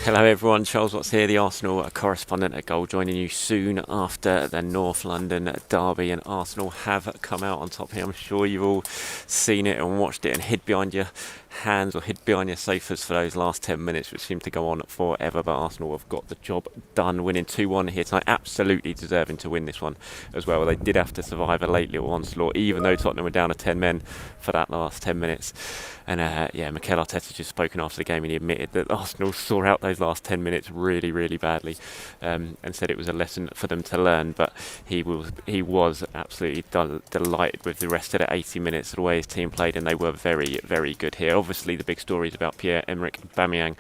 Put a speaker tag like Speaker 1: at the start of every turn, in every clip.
Speaker 1: Hello everyone, Charles Watts here, the Arsenal correspondent at Goal, joining you soon after the North London derby, and Arsenal have come out on top here. I'm sure you've all seen it and watched it and hid behind your hands or hid behind your sofas for those last 10 minutes, which seemed to go on forever, but Arsenal have got the job done, winning 2-1 here tonight, absolutely deserving to win this one as well. They did have to survive a late little onslaught, even though Tottenham were down to 10 men for that last 10 minutes. And Mikel Arteta's just spoken after the game, and he admitted that Arsenal saw out those last 10 minutes really, really badly, and said it was a lesson for them to learn. But he was absolutely delighted with the rest of the 80 minutes, the way his team played, and they were very, very good here. Obviously, the big story is about Pierre-Emerick Aubameyang.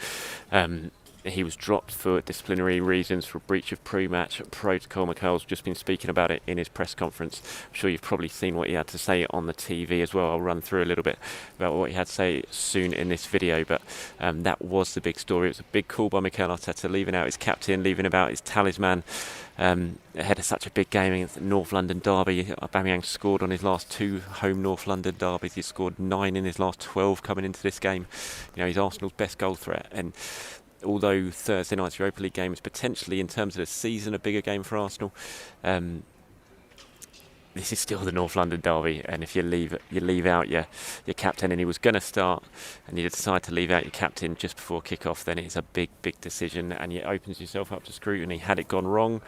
Speaker 1: He was dropped for disciplinary reasons for breach of pre-match protocol. Mikel's just been speaking about it in his press conference. I'm sure you've probably seen what he had to say on the TV as well. I'll run through a little bit about what he had to say soon in this video, but that was the big story. It was a big call by Mikel Arteta, leaving out his captain, leaving out his talisman, ahead of such a big game against the North London derby. Aubameyang scored on his last 2 home North London derbies. He scored 9 in his last 12 coming into this game. You know, he's Arsenal's best goal threat, and although Thursday night's Europa League game is potentially, in terms of the season, a bigger game for Arsenal, this is still the North London derby, and if you leave out your captain, and he was going to start, and you decide to leave out your captain just before kick-off, then it's a big decision, and it opens yourself up to scrutiny. Had it gone wrong,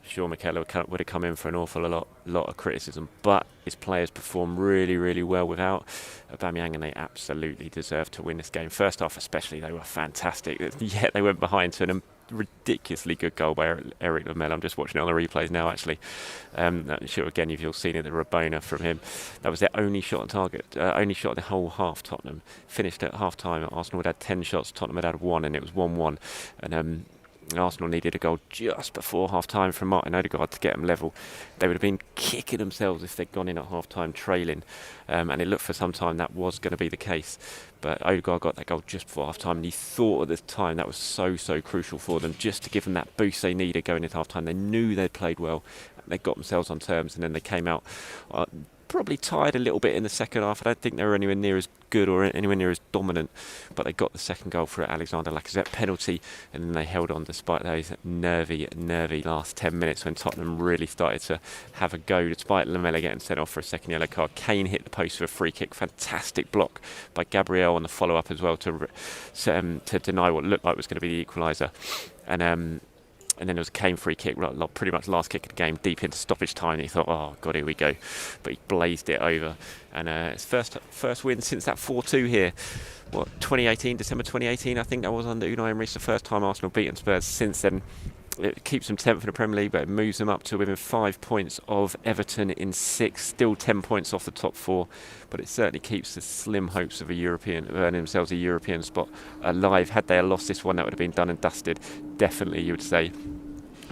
Speaker 1: sure, Mikel would have come in for an awful lot of criticism, but his players performed really, really well without Aubameyang, and they absolutely deserve to win this game. First half especially, they were fantastic, yet they went behind to a ridiculously good goal by Eric Lamela. I'm just watching it on the replays now, actually. I'm sure, again, if you've seen it, the Rabona from him. That was their only shot on target, only shot the whole half, Tottenham. Finished at half-time, Arsenal had 10 shots, Tottenham had 1, and it was 1-1. And Arsenal needed a goal just before half-time from Martin Odegaard to get them level. They would have been kicking themselves if they'd gone in at half-time trailing, and it looked for some time that was going to be the case. But Odegaard got that goal just before half-time, and he thought at the time that was so crucial for them, just to give them that boost they needed going into half-time. They knew they'd played well, they got themselves on terms, and then they came out probably tired a little bit in the second half. I don't think they were anywhere near as good or anywhere near as dominant, but they got the second goal for Alexander Lacazette penalty, and then they held on despite those nervy last 10 minutes when Tottenham really started to have a go, despite Lamela getting sent off for a second yellow card. Kane hit the post for a free kick, fantastic block by Gabriel on the follow-up as well to deny what looked like was going to be the equaliser. And then there was a Kane free kick, pretty much last kick of the game, deep into stoppage time. And he thought, oh, God, here we go. But he blazed it over. And it's first win since that 4-2 here. December 2018, I think that was under Unai Emery. It's the first time Arsenal beaten Spurs since then. It keeps them 10th in the Premier League, but it moves them up to within 5 points of Everton in 6th, still 10 points off the top 4. But it certainly keeps the slim hopes of earning themselves a European spot alive. Had they lost this one, that would have been done and dusted, definitely, you would say.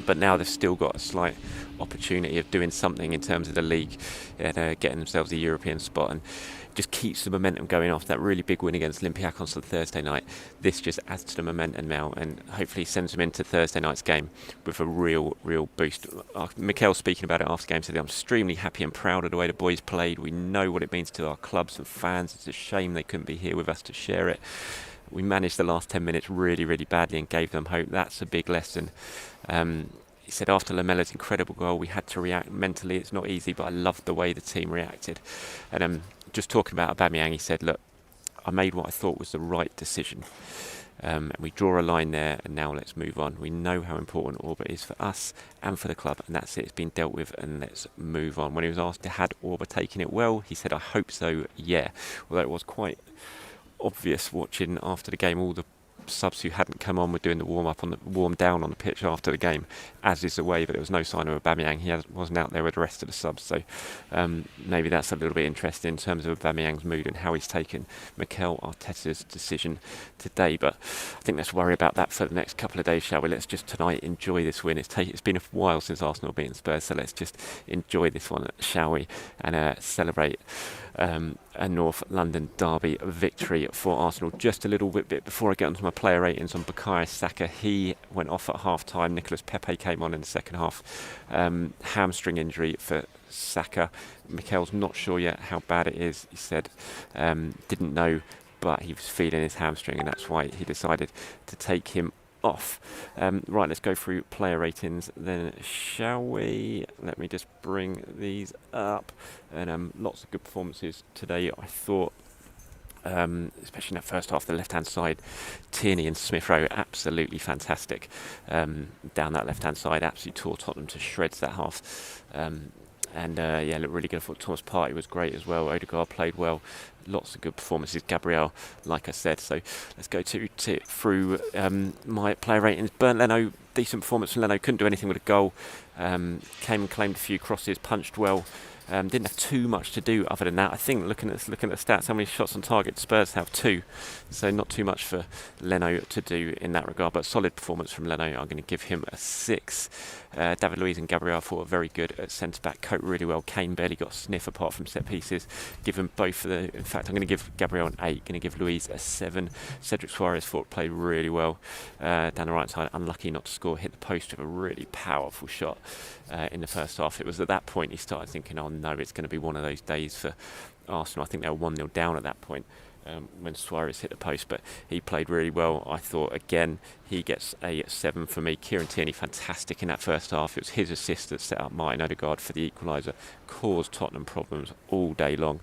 Speaker 1: But now they've still got a slight opportunity of doing something in terms of the league, getting themselves a European spot, and just keeps the momentum going after that really big win against Olympiacos on Thursday night. This just adds to the momentum now, and hopefully sends them into Thursday night's game with a real boost. Mikel, speaking about it after the game, said, I'm extremely happy and proud of the way the boys played. We know what it means to our clubs and fans. It's a shame they couldn't be here with us to share it. We managed the last 10 minutes really badly and gave them hope. That's a big lesson. He said after Lamela's incredible goal, we had to react mentally. It's not easy, but I loved the way the team reacted. And just talking about Aubameyang, he said, look, I made what I thought was the right decision. And we draw a line there, and now let's move on. We know how important Auba is for us and for the club, and that's it. It's been dealt with, and let's move on. When he was asked, had Auba taken it well, he said, I hope so, yeah. Although it was quite obvious watching after the game, all the subs who hadn't come on were doing the warm down on the pitch after the game, as is the way, but there was no sign of Aubameyang. He wasn't out there with the rest of the subs, so maybe that's a little bit interesting in terms of Aubameyang's mood and how he's taken Mikel Arteta's decision today. But I think let's worry about that for the next couple of days, shall we? Let's just tonight enjoy this win. It's been a while since Arsenal beaten Spurs, so let's just enjoy this one, shall we, and celebrate a North London derby victory for Arsenal. Just a little bit before I get onto my player ratings on Bukayo Saka, he went off at half-time. Nicolas Pepe came on in the second half. Hamstring injury for Saka. Mikel's not sure yet how bad it is. He said didn't know, but he was feeling his hamstring, and that's why he decided to take him off. Right, let's go through player ratings then, shall we? Let me just bring these up. And lots of good performances today, I thought. Especially in that first half, the left-hand side, Tierney and Smith Rowe, absolutely fantastic. Down that left-hand side, absolutely tore Tottenham to shreds that half. Yeah, looked really good. I thought Thomas Partey was great as well. Odegaard played well. Lots of good performances. Gabriel, like I said. So let's go through my player ratings. Bernd Leno, decent performance from Leno. Couldn't do anything with a goal. Came and claimed a few crosses. Punched well. Didn't have too much to do other than that. I think looking at the stats, how many shots on target Spurs have? 2, so not too much for Leno to do in that regard, but solid performance from Leno. I'm going to give him a 6. David Luiz and Gabriel I thought were very good at centre back, coped really well. Kane barely got a sniff apart from set pieces. Give them both in fact I'm going to give Gabriel an 8, going to give Luiz a 7. Cedric Suarez thought played really well down the right side, unlucky not to score, hit the post with a really powerful shot in the first half. It was at that point he started thinking, oh no, it's going to be one of those days for Arsenal. I think they were 1-0 down at that point when Suarez hit the post, but he played really well. I thought, again, he gets a 7 for me. Kieran Tierney, fantastic in that first half. It was his assist that set up Martin Odegaard for the equaliser, caused Tottenham problems all day long.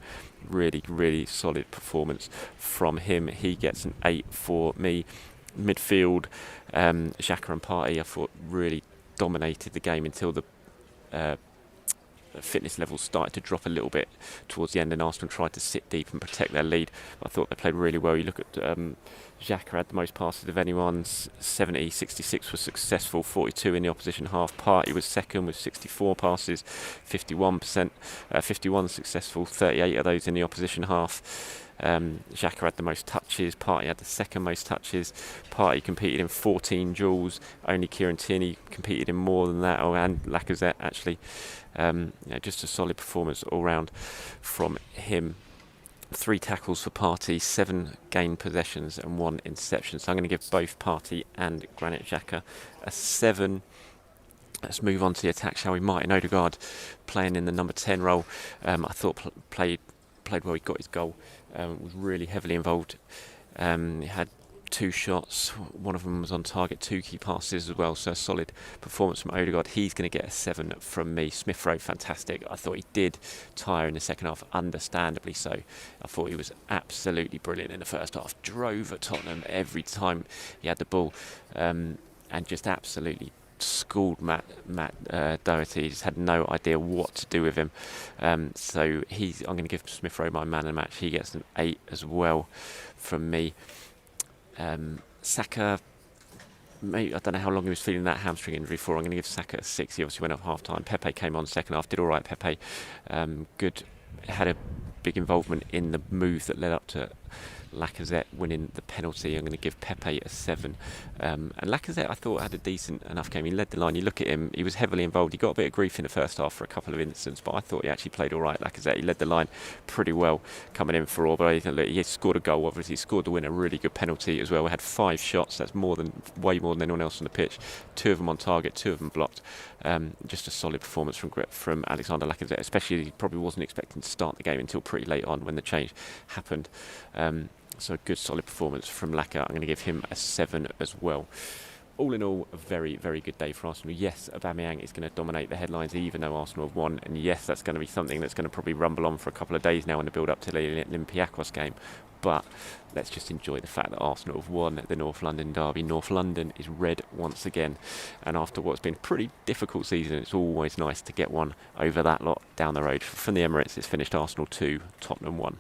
Speaker 1: Really, really solid performance from him. He gets an 8 for me. Midfield, Xhaka and Partey, I thought really dominated the game until the fitness levels started to drop a little bit towards the end, and Arsenal tried to sit deep and protect their lead. I thought they played really well. You look at Xhaka had the most passes of anyone, 70, 66 was successful, 42 in the opposition half. Partey was second with 64 passes, 51%, 51 successful, 38 of those in the opposition half. Xhaka had the most touches, Partey had the second most touches. Partey competed in 14 duels, only Kieran Tierney competed in more than that, and Lacazette actually. Just a solid performance all round from him. 3 tackles for Partey, 7 gained possessions and 1 interception. So I'm going to give both Partey and Granit Xhaka a 7. Let's move on to the attack, shall we? Martin Odegaard playing in the number 10 role. I thought played well. He got his goal. Was really heavily involved. He had 2 shots, one of them was on target, 2 key passes as well, so a solid performance from Odegaard. He's going to get a 7 from me. Smith Rowe, fantastic. I thought he did tire in the second half, understandably so. I thought he was absolutely brilliant in the first half, drove at Tottenham every time he had the ball, and just absolutely schooled Matt Doherty. He just had no idea what to do with him. So I'm going to give Smith Rowe my man of the match. He gets an 8 as well from me. Saka, I don't know how long he was feeling that hamstring injury for. I'm going to give Saka a 6. He obviously went off half time. Pepe came on second half, did all right. Pepe, good, had a big involvement in the move that led up to Lacazette winning the penalty. I'm going to give Pepe a 7. And Lacazette, I thought, had a decent enough game. He led the line. You look at him, he was heavily involved. He got a bit of grief in the first half for a couple of incidents, but I thought he actually played all right. Lacazette, he led the line pretty well coming in for all. But he scored a goal, obviously. He scored the winner, really good penalty as well. We had 5 shots. That's way more than anyone else on the pitch. 2 of them on target, 2 of them blocked. Just a solid performance from Alexander Lacazette, especially he probably wasn't expecting to start the game until pretty late on when the change happened. So a good solid performance from Laka. I'm going to give him a 7 as well. All in all, a very, very good day for Arsenal. Yes, Aubameyang is going to dominate the headlines even though Arsenal have won. And yes, that's going to be something that's going to probably rumble on for a couple of days now in the build-up to the Olympiacos game. But let's just enjoy the fact that Arsenal have won the North London derby. North London is red once again. And after what's been a pretty difficult season, it's always nice to get one over that lot down the road. From the Emirates, it's finished Arsenal 2, Tottenham 1.